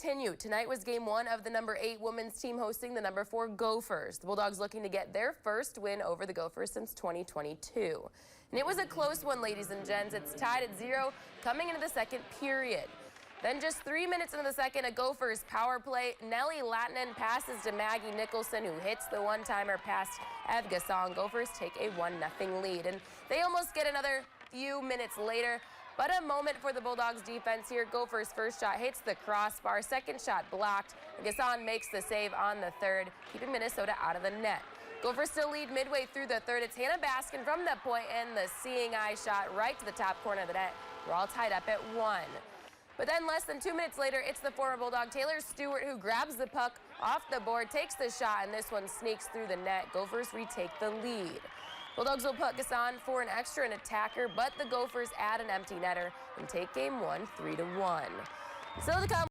continue. Tonight was game one of the number 8 women's team hosting the number 4 Gophers. The Bulldogs looking to get their first win over the Gophers since 2022. And it was a close one, ladies and gents. It's tied at 0 coming into the second period. Then just 3 minutes into the second, a Gophers power play. Nellie Latinen passes to Maggie Nicholson, who hits the one-timer past Ev Gasson. Gophers take a 1-0 lead, and they almost get another few minutes later. But a moment for the Bulldogs defense here. Gophers' first shot hits the crossbar, second shot blocked. Gasson makes the save on the third, keeping Minnesota out of the net. Gophers still lead midway through the third. It's Hannah Baskin from the point, and the seeing eye shot right to the top corner of the net. We're all tied up at 1. But then less than 2 minutes later, it's the former Bulldog Taylor Stewart who grabs the puck off the board, takes the shot, and this one sneaks through the net. Gophers retake the lead. Bulldogs will put Gasson for an extra and attacker, but the Gophers add an empty netter and take game one 3-1. Still to come.